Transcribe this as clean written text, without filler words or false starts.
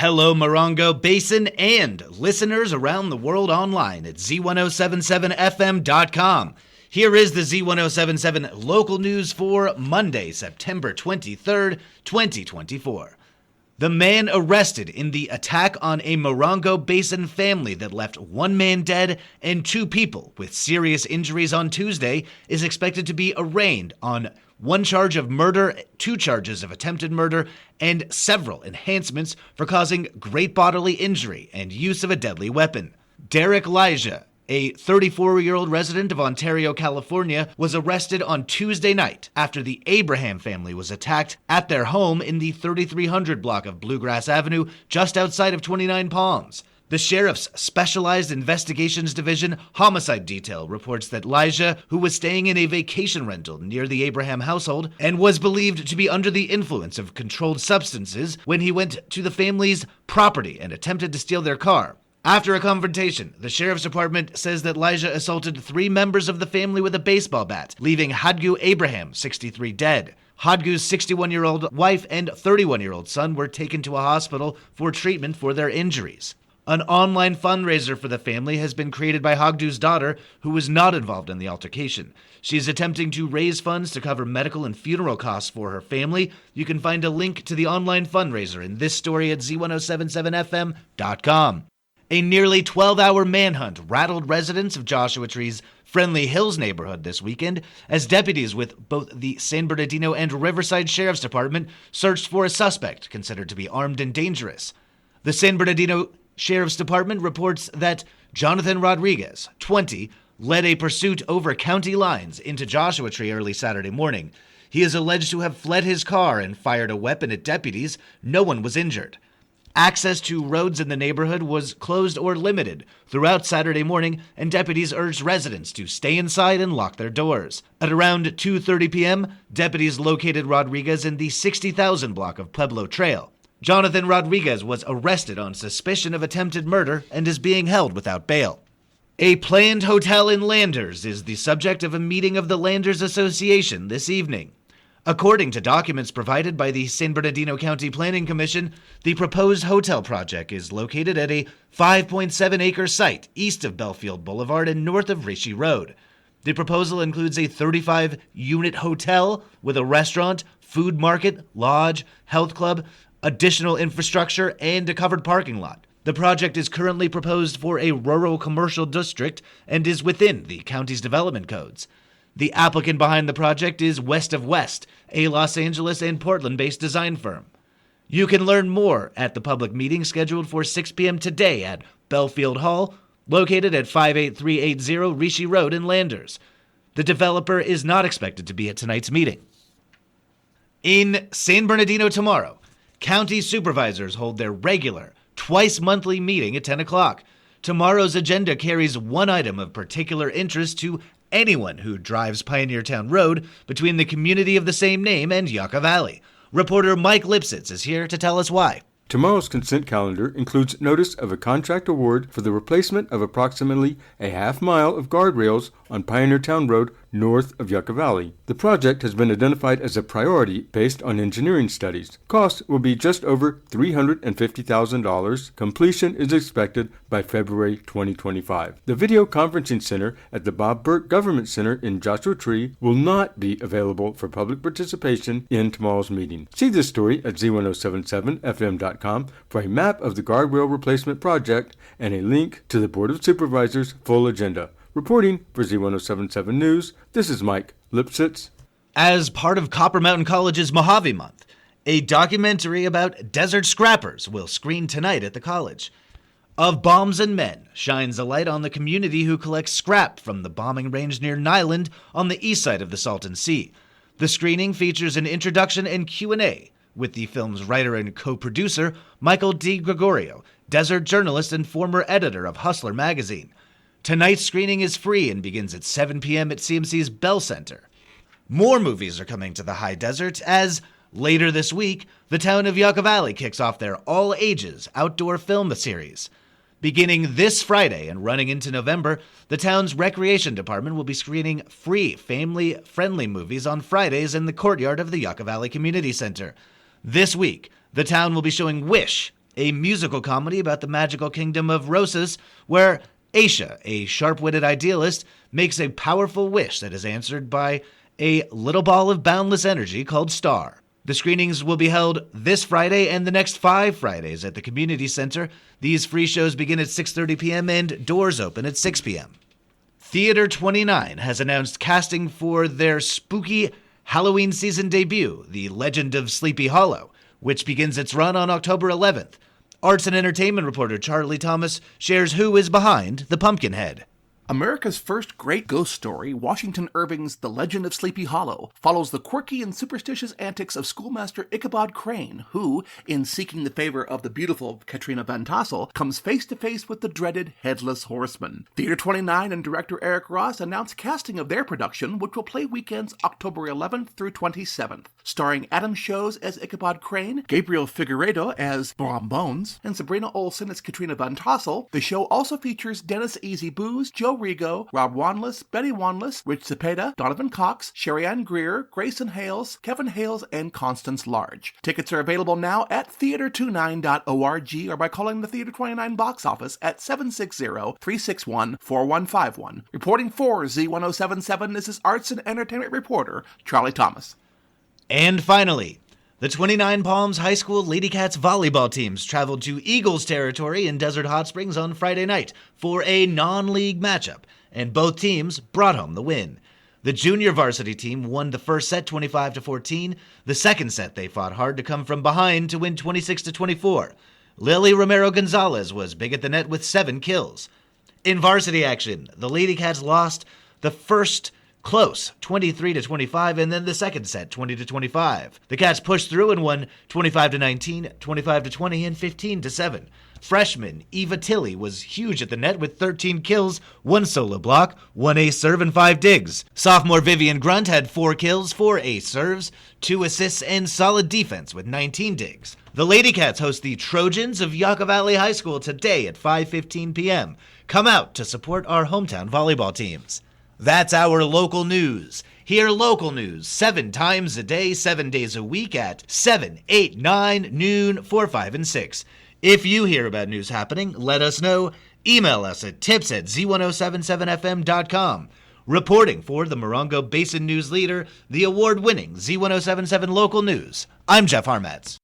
Hello, Morongo Basin and listeners around the world online at Z107.7 FM.com. Here is the Z107.7 Local News for Monday, September 23rd, 2024. The man arrested in the attack on a Morongo Basin family that left one man dead and two people with serious injuries on Tuesday is expected to be arraigned on one charge of murder, two charges of attempted murder, and several enhancements for causing great bodily injury and use of a deadly weapon. Derek Elijah, a 34-year-old resident of Ontario, California, was arrested on Tuesday night after the Abraham family was attacked at their home in the 3300 block of Bluegrass Avenue, just outside of 29 Palms. The Sheriff's Specialized Investigations Division Homicide Detail reports that Elijah, who was staying in a vacation rental near the Abraham household and was believed to be under the influence of controlled substances when he went to the family's property and attempted to steal their car. After a confrontation, the Sheriff's Department says that Elijah assaulted three members of the family with a baseball bat, leaving Hadgu Abraham, 63, dead. Hadgu's 61-year-old wife and 31-year-old son were taken to a hospital for treatment for their injuries. An online fundraiser for the family has been created by Hadgu's daughter, who was not involved in the altercation. She is attempting to raise funds to cover medical and funeral costs for her family. You can find a link to the online fundraiser in this story at Z107.7 FM.com. A nearly 12-hour manhunt rattled residents of Joshua Tree's Friendly Hills neighborhood this weekend as deputies with both the San Bernardino and Riverside Sheriff's Department searched for a suspect considered to be armed and dangerous. The San Bernardino Sheriff's Department reports that Jonathan Rodriguez, 20, led a pursuit over county lines into Joshua Tree early Saturday morning. He is alleged to have fled his car and fired a weapon at deputies. No one was injured. Access to roads in the neighborhood was closed or limited throughout Saturday morning, and deputies urged residents to stay inside and lock their doors. At around 2:30 p.m., deputies located Rodriguez in the 60,000 block of Pueblo Trail. Jonathan Rodriguez was arrested on suspicion of attempted murder and is being held without bail. A planned hotel in Landers is the subject of a meeting of the Landers Association this evening. According to documents provided by the San Bernardino County Planning Commission, the proposed hotel project is located at a 5.7-acre site east of Belfield Boulevard and north of Rishi Road. The proposal includes a 35-unit hotel with a restaurant, food market, lodge, health club, additional infrastructure, and a covered parking lot. The project is currently proposed for a rural commercial district and is within the county's development codes. The applicant behind the project is West of West, a Los Angeles and Portland-based design firm. You can learn more at the public meeting scheduled for 6 p.m. today at Belfield Hall, located at 58380 Rishi Road in Landers. The developer is not expected to be at tonight's meeting. In San Bernardino tomorrow, county supervisors hold their regular, twice-monthly meeting at 10 o'clock. Tomorrow's agenda carries one item of particular interest to anyone who drives Pioneertown Road between the community of the same name and Yucca Valley. Reporter Mike Lipsitz is here to tell us why. Tomorrow's consent calendar includes notice of a contract award for the replacement of approximately a half-mile of guardrails on Pioneertown Road north of Yucca Valley. The project has been identified as a priority based on engineering studies. Cost will be just over $350,000. Completion is expected by February 2025. The video conferencing center at the Bob Burke Government Center in Joshua Tree will not be available for public participation in tomorrow's meeting. See this story at Z107.7FM.com for a map of the guardrail replacement project and a link to the Board of Supervisors' full agenda. Reporting for Z107.7 News, this is Mike Lipsitz. As part of Copper Mountain College's Mojave Month, a documentary about desert scrappers will screen tonight at the college. Of Bombs and Men shines a light on the community who collects scrap from the bombing range near Nyland on the east side of the Salton Sea. The screening features an introduction and Q&A with the film's writer and co-producer, Michael D. Gregorio, desert journalist and former editor of Hustler magazine. Tonight's screening is free and begins at 7 p.m. at CMC's Bell Center. More movies are coming to the high desert as, later this week, the town of Yucca Valley kicks off their all-ages outdoor film series. Beginning this Friday and running into November, the town's recreation department will be screening free, family-friendly movies on Fridays in the courtyard of the Yucca Valley Community Center. This week, the town will be showing Wish, a musical comedy about the magical kingdom of Rosas, where Aisha, a sharp-witted idealist, makes a powerful wish that is answered by a little ball of boundless energy called Star. The screenings will be held this Friday and the next 5 Fridays at the Community Center. These free shows begin at 6:30 p.m. and doors open at 6 p.m. Theater 29 has announced casting for their spooky Halloween season debut, The Legend of Sleepy Hollow, which begins its run on October 11th. Arts and entertainment reporter Charlie Thomas shares who is behind the Pumpkinhead. America's first great ghost story, Washington Irving's The Legend of Sleepy Hollow, follows the quirky and superstitious antics of schoolmaster Ichabod Crane, who, in seeking the favor of the beautiful Katrina Van Tassel, comes face to face with the dreaded Headless Horseman. Theater 29 and director Eric Ross announced casting of their production, which will play weekends October 11th through 27th. Starring Adam Shows as Ichabod Crane, Gabriel Figueredo as Brom Bones, and Sabrina Olsen as Katrina Van Tassel, the show also features Dennis Easy Booze, Joe Rigo, Rob Wanless, Betty Wanless, Rich Cepeda, Donovan Cox, Sherry Ann Greer, Grayson Hales, Kevin Hales, and Constance Large. Tickets are available now at theater29.org or by calling the Theater 29 box office at 760-361-4151. Reporting for Z107.7, this is arts and entertainment reporter Charlie Thomas. And finally, the 29 Palms High School Lady Cats volleyball teams traveled to Eagles territory in Desert Hot Springs on Friday night for a non-league matchup, and both teams brought home the win. The junior varsity team won the first set 25-14. The second set they fought hard to come from behind to win 26-24. Lily Romero Gonzalez was big at the net with 7 kills. In varsity action, the Lady Cats lost the first close, 23-25, and then the second set, 20-25. The Cats pushed through and won 25-19, 25-20, and 15-7. Freshman Eva Tilley was huge at the net with 13 kills, 1 solo block, 1 ace serve, and 5 digs. Sophomore Vivian Grunt had 4 kills, 4 ace serves, 2 assists, and solid defense with 19 digs. The Lady Cats host the Trojans of Yucca Valley High School today at 5:15 p.m. Come out to support our hometown volleyball teams. That's our local news. Hear local news 7 times a day, 7 days a week at 7, 8, 9, noon, 4, 5, and 6. If you hear about news happening, let us know. Email us at tips@z1077fm.com. Reporting for the Morongo Basin News Leader, the award-winning Z107.7 Local News, I'm Jeff Harmatz.